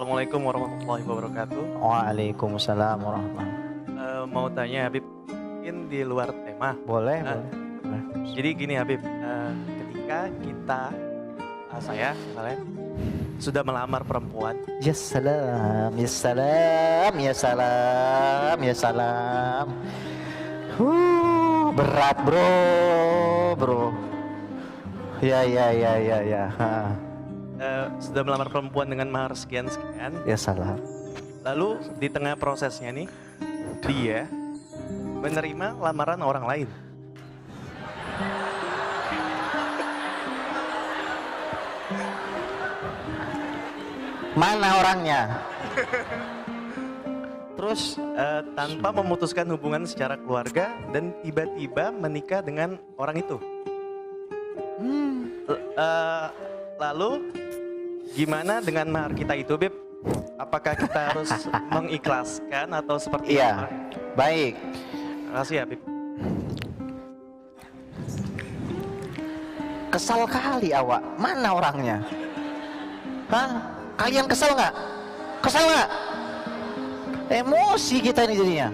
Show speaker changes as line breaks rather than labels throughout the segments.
Assalamualaikum warahmatullahi wabarakatuh.
Waalaikumsalam warahmatullahi.
Mau tanya Habib, mungkin di luar tema.
Boleh,
Eh,
boleh.
Jadi gini Habib, ketika saya misalnya sudah melamar perempuan,
Ya salam, ya salam, ya salam, ya salam. Berat bro. Ya. Ha.
sudah melamar perempuan dengan mahar sekian-sekian,
Ya salam.
lalu di tengah prosesnya nih, dia menerima lamaran orang lain.
Mana orangnya?
Terus tanpa memutuskan hubungan secara keluarga dan tiba-tiba menikah dengan orang itu. Lalu gimana dengan mahar kita itu, Beb? Apakah kita harus mengikhlaskan atau seperti
Iya.
apa?
Baik.
Terima kasih ya, Beb.
Kesal kali awak. Mana orangnya? Hah? Kalian kesal nggak? Kesal nggak? Emosi kita ini jadinya.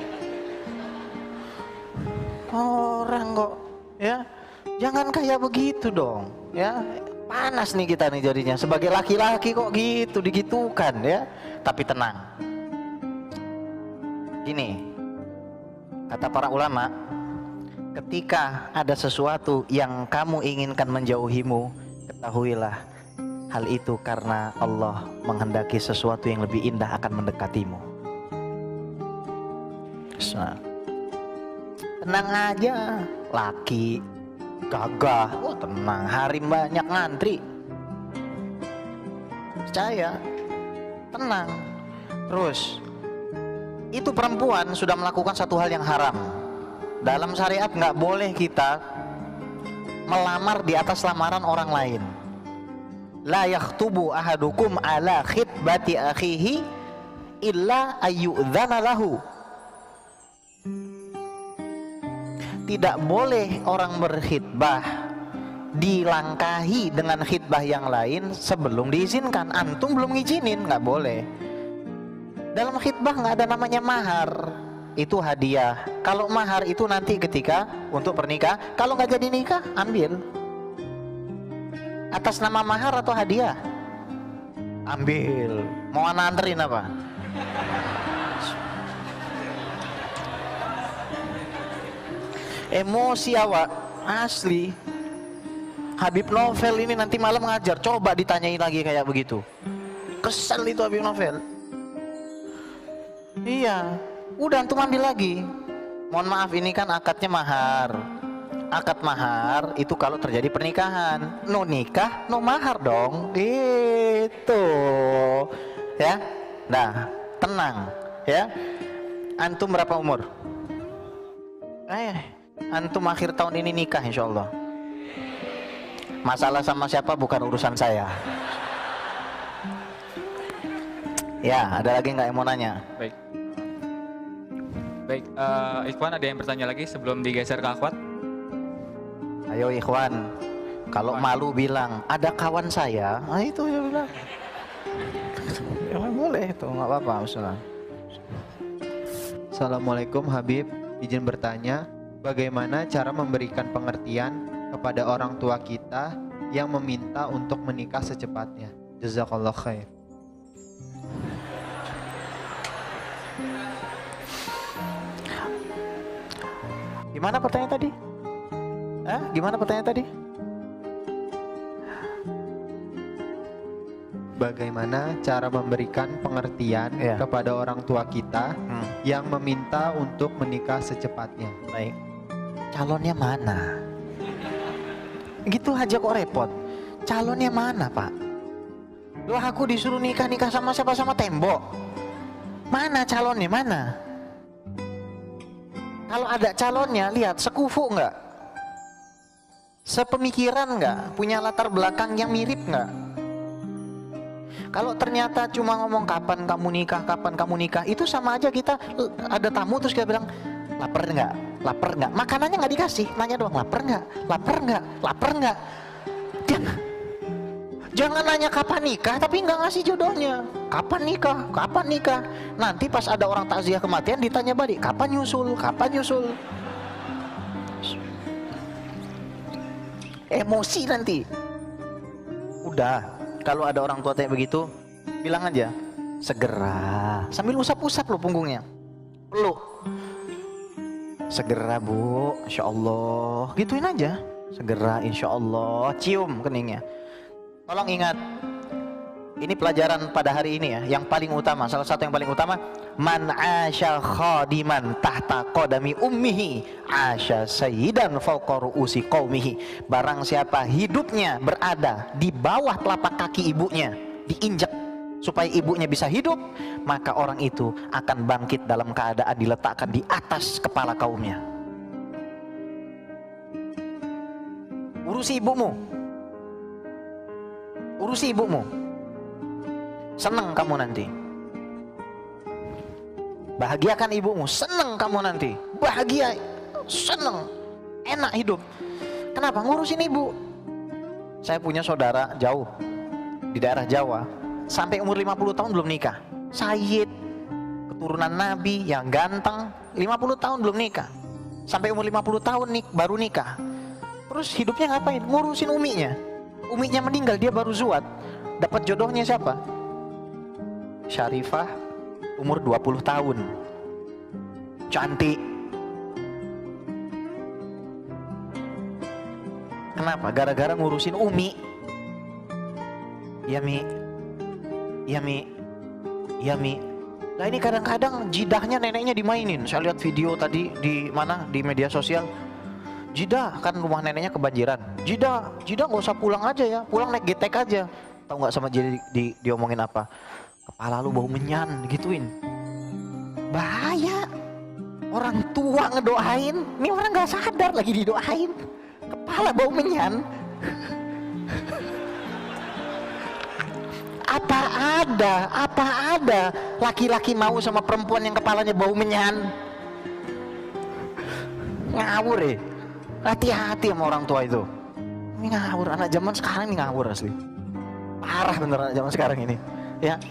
Orang kok, ya. Jangan kayak begitu dong, ya. Panas nih kita nih jadinya. Sebagai laki-laki kok gitu, digitukan, ya. Tapi tenang. Gini, kata para ulama, ketika ada sesuatu yang kamu inginkan menjauhimu, ketahuilah hal itu karena Allah menghendaki sesuatu yang lebih indah akan mendekatimu. Nah, tenang aja, laki gagah, tenang, harim banyak ngantri, percaya, tenang. Terus itu perempuan sudah melakukan satu hal yang haram. Dalam syariat nggak boleh kita melamar di atas lamaran orang lain. La yakhtubu ahadukum ala khitbati akhihi illa ayyudzana lahu. Tidak boleh orang berkhitbah dilangkahi dengan khitbah yang lain sebelum diizinkan. Antum belum ngizinin, nggak boleh. Dalam khitbah nggak ada namanya mahar, itu hadiah. Kalau mahar itu nanti ketika untuk pernikah. Kalau nggak jadi nikah, ambil. Atas nama mahar atau hadiah? Ambil. Mau anak anterin apa? Emosi awak, asli. Habib Novel ini nanti malam ngajar, coba ditanyain lagi kayak begitu. Kesel itu Habib Novel. Iya, udah antum ambil lagi. Mohon maaf, ini kan akadnya mahar. Akad mahar itu kalau terjadi pernikahan. No nikah, no mahar dong. Gitu. Ya. Nah, tenang ya. Antum berapa umur? Antum akhir tahun ini nikah insya Allah. Masalah sama siapa bukan urusan saya. Ya, ada lagi nggak yang mau nanya?
Baik. Baik, Ikhwan ada yang bertanya lagi sebelum digeser ke Akhwat?
Ayo Ikhwan, kalau malu bilang ada kawan saya, itu ya bilang. Ya boleh itu, nggak apa-apa masalah.
Assalamualaikum Habib, izin bertanya, bagaimana cara memberikan pengertian kepada orang tua kita yang meminta untuk menikah secepatnya? Jazakallah khair.
Gimana pertanyaan tadi? Gimana pertanyaan tadi?
Bagaimana cara memberikan pengertian kepada orang tua kita yang meminta untuk menikah secepatnya?
Baik. Calonnya mana? Gitu aja kok repot. Calonnya mana, Pak? Loh, aku disuruh nikah sama siapa? Sama tembok. Mana calonnya, mana? Kalau ada calonnya, lihat sekufu nggak? Sepemikiran nggak? Punya latar belakang yang mirip nggak? Kalau ternyata cuma ngomong kapan kamu nikah, itu sama aja kita ada tamu terus kita bilang lapar nggak, makanannya nggak dikasih, nanya doang lapar nggak. Dia Jangan nanya kapan nikah tapi nggak ngasih jodohnya. Kapan nikah? Kapan nikah? Nanti pas ada orang takziah kematian ditanya balik, kapan nyusul? Kapan nyusul? Emosi nanti. Udah, kalau ada orang tua tanya begitu, bilang aja, segera. Sambil usap-usap lo punggungnya. Peluk. Segera bu, insya Allah. Gituin aja. Segera insya Allah. Cium keningnya. Tolong ingat, ini pelajaran pada hari ini ya, yang paling utama, salah satu yang paling utama, man asya khadiman tahta qadami ummihi asya sayyidan fawqa ru'usi qaumihi. Barang siapa hidupnya berada di bawah telapak kaki ibunya, diinjak supaya ibunya bisa hidup, maka orang itu akan bangkit dalam keadaan diletakkan di atas kepala kaumnya. Urusi ibumu, urusi ibumu, senang kamu nanti. Bahagiakan ibumu, senang kamu nanti. Bahagia, senang, enak hidup. Kenapa? Ngurusin ibu. Saya punya saudara jauh di daerah Jawa, sampai umur 50 tahun belum nikah. Sayyid, keturunan Nabi yang ganteng, 50 tahun belum nikah. Sampai umur 50 tahun baru nikah. Terus hidupnya ngapain? Ngurusin uminya. Uminya meninggal, dia baru zuat. Dapat jodohnya siapa? Syarifah, umur 20 tahun. Cantik. Kenapa? Gara-gara ngurusin umi. Ya Mi, ya Mi, ya Mi. Nah ini kadang-kadang jidahnya neneknya dimainin. Saya lihat video tadi di mana, di media sosial. Jidah, kan rumah neneknya kebanjiran. Jidah nggak usah pulang aja ya, pulang naik getek aja. Tahu nggak sama Jidah diomongin apa? Kepala lu bau menyan, gituin. Bahaya. Orang tua ngedoain, ini orang nggak sadar lagi didoain. Kepala bau menyan. Apa ada laki-laki mau sama perempuan yang kepalanya bau menyan? Ngawur ya. Hati-hati sama orang tua itu. Ini ngawur, anak zaman sekarang ini ngawur asli. Parah bener anak zaman sekarang ini. Ya.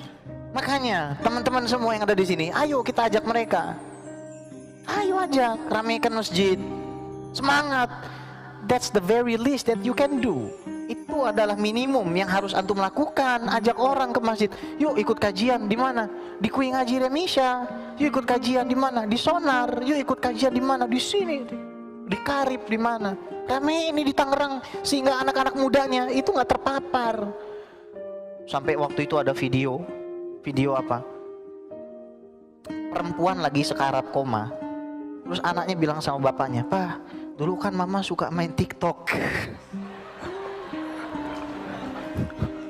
Makanya teman-teman semua yang ada di sini, ayo kita ajak mereka. Ayo ajak, ramaikan masjid. Semangat. That's the very least that you can do. Itu adalah minimum yang harus antum lakukan. Ajak orang ke masjid. Yuk ikut kajian di mana? Di Kui Ngaji Remisha. Yuk ikut kajian di mana? Di Sonar. Yuk ikut kajian di mana? Di sini. Di Karib di mana? Rame ini di Tangerang, sehingga anak-anak mudanya itu nggak terpapar. Sampai waktu itu ada video apa? Perempuan lagi sekarat koma. Terus anaknya bilang sama bapaknya, "Pak, dulu kan mama suka main TikTok.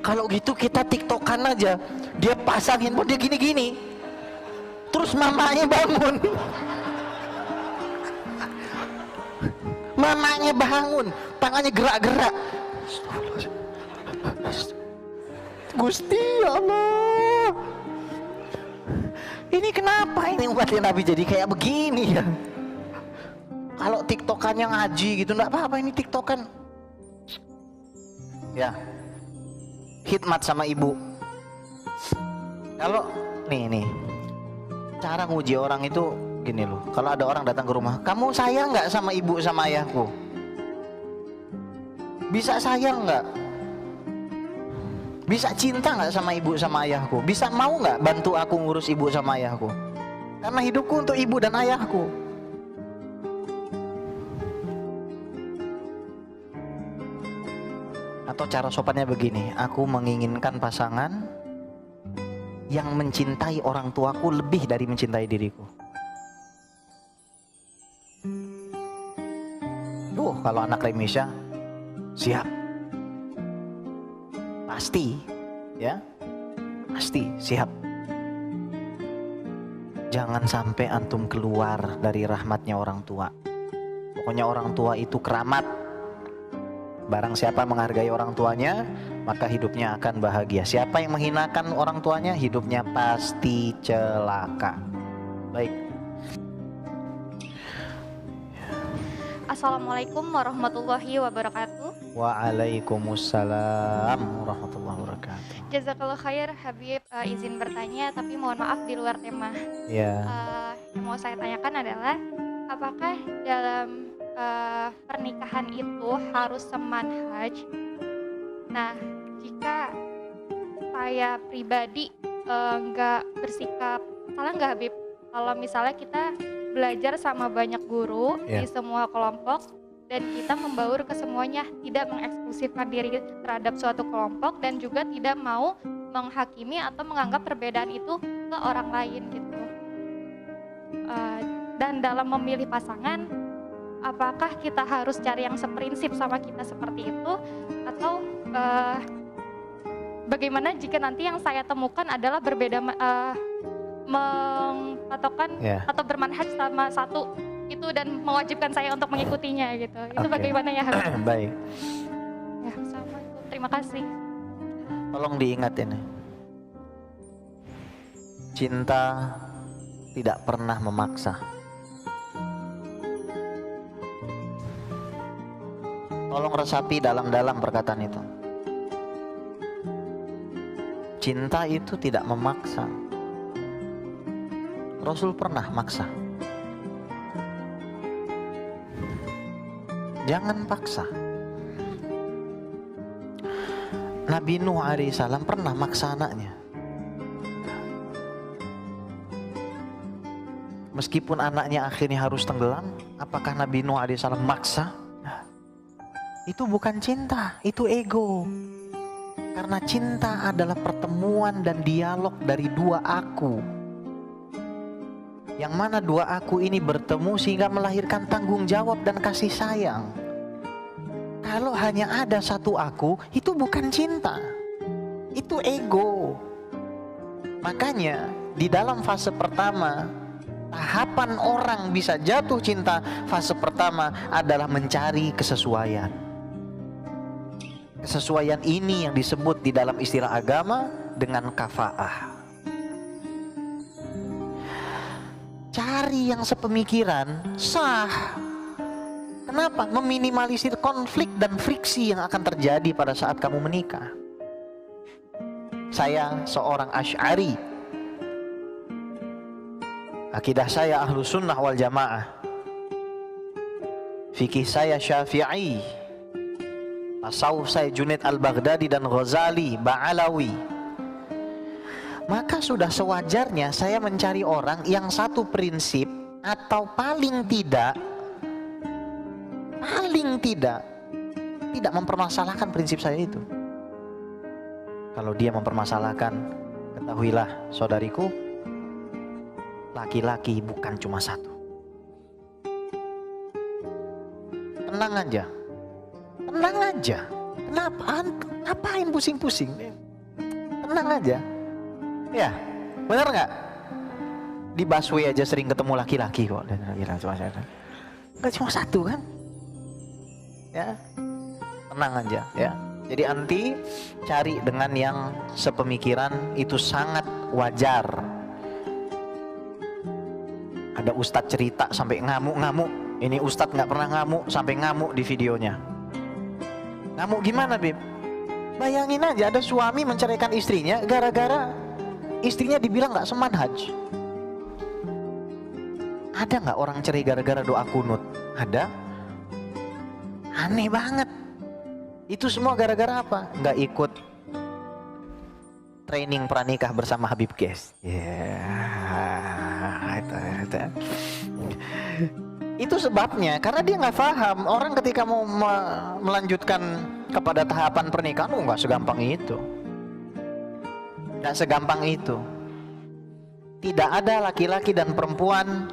Kalau gitu kita TikTokan aja." Dia pasang handphone dia gini-gini. Terus mamanya bangun. Mamanya bangun, tangannya gerak-gerak. Gusti Allah, ini kenapa ini umatnya Nabi jadi kayak begini ya? Kalau TikTokannya ngaji gitu, enggak apa-apa, ini TikTokan. Ya, khidmat sama ibu. Kalau nih, cara nguji orang itu gini loh, kalau ada orang datang ke rumah, kamu sayang nggak sama ibu sama ayahku? Bisa sayang nggak? Bisa cinta nggak sama ibu sama ayahku? Bisa mau nggak bantu aku ngurus ibu sama ayahku? Karena hidupku untuk ibu dan ayahku. Atau cara sopannya begini, aku menginginkan pasangan yang mencintai orang tuaku lebih dari mencintai diriku. Kalau anak Remisha siap, pasti ya, pasti siap. Jangan sampai antum keluar dari rahmatnya orang tua. Pokoknya orang tua itu keramat. Barang siapa menghargai orang tuanya, maka hidupnya akan bahagia. Siapa yang menghinakan orang tuanya, hidupnya pasti celaka. Baik.
Assalamualaikum warahmatullahi wabarakatuh.
Waalaikumsalam warahmatullahi wabarakatuh.
Jazakallah khair Habib. Izin bertanya tapi mohon maaf di luar tema.
Ya,
Yang mau saya tanyakan adalah apakah dalam pernikahan itu harus semanhaj? Nah, jika saya pribadi nggak bersikap salah nggak Habib? Kalau misalnya kita belajar sama banyak guru
Ya.
di semua kelompok dan kita membaur ke semuanya, tidak mengeksklusifkan diri terhadap suatu kelompok dan juga tidak mau menghakimi atau menganggap perbedaan itu ke orang lain gitu. Dan dalam memilih pasangan, apakah kita harus cari yang seprinsip sama kita seperti itu atau bagaimana jika nanti yang saya temukan adalah berbeda mempatokkan
ya.
atau bermanhaj sama satu itu dan mewajibkan saya untuk mengikutinya gitu. Itu
Oke.
bagaimana ya Habib?
Baik.
Ya, Assalamualaikum. Terima kasih.
Tolong diingat ini. Cinta tidak pernah memaksa. Tolong resapi dalam-dalam perkataan itu. Cinta itu tidak memaksa. Rasul pernah maksa. Jangan paksa. Nabi Nuh alaihissalam pernah maksa anaknya. Meskipun anaknya akhirnya harus tenggelam, apakah Nabi Nuh alaihissalam maksa? Itu bukan cinta, itu ego. Karena cinta adalah pertemuan dan dialog dari dua aku. Yang mana dua aku ini bertemu sehingga melahirkan tanggung jawab dan kasih sayang. Kalau hanya ada satu aku, itu bukan cinta. Itu ego. Makanya di dalam fase pertama, tahapan orang bisa jatuh cinta, fase pertama adalah mencari kesesuaian. Kesesuaian ini yang disebut di dalam istilah agama dengan kafaah. Cari yang sepemikiran, sah. Kenapa? Meminimalisir konflik dan friksi yang akan terjadi pada saat kamu menikah. Saya seorang Asy'ari. Akidah saya Ahlus Sunnah wal Jamaah. Fikih saya Syafi'i. Tasawuf saya Junaid al-Baghdadi dan Ghazali, Ba'alawi. Maka sudah sewajarnya saya mencari orang yang satu prinsip atau paling tidak mempermasalahkan prinsip saya itu. Kalau dia mempermasalahkan, ketahuilah saudariku, laki-laki bukan cuma satu. Tenang aja. Tenang aja. Kenapa? Ngapain pusing-pusing? Tenang aja. Ya, benar nggak? Di busway aja sering ketemu laki-laki kok. Nggak cuma satu kan? Ya, tenang aja ya. Jadi anti cari dengan yang sepemikiran, itu sangat wajar. Ada ustadz cerita sampai ngamuk-ngamuk. Ini ustadz nggak pernah ngamuk sampai ngamuk di videonya. Ngamuk gimana, Bib? Bayangin aja ada suami menceraikan istrinya gara-gara istrinya dibilang nggak semanhaj. Ada nggak orang cerai gara-gara doa kunut? Ada. Aneh banget. Itu semua gara-gara apa? Nggak ikut training pranikah bersama Habib Ges. Itu sebabnya, karena dia nggak paham. Orang ketika mau melanjutkan kepada tahapan pernikahan, nggak segampang itu. Nggak segampang itu. Tidak ada laki-laki dan perempuan,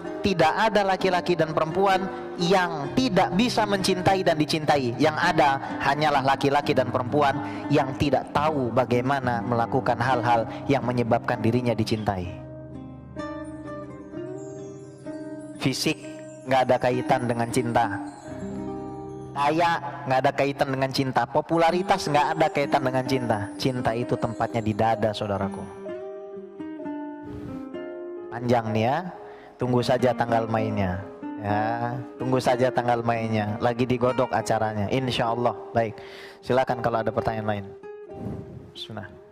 yang tidak bisa mencintai dan dicintai. Yang ada hanyalah laki-laki dan perempuan yang tidak tahu bagaimana melakukan hal-hal yang menyebabkan dirinya dicintai. Fisik nggak ada kaitan dengan cinta. Kaya nggak ada kaitan dengan cinta. Popularitas nggak ada kaitan dengan cinta. Cinta itu tempatnya di dada, saudaraku. Panjang nih ya, tunggu saja tanggal mainnya Ya, tunggu saja tanggal mainnya. Lagi digodok acaranya, insya Allah. Baik, silakan kalau ada pertanyaan lain. Bismillah.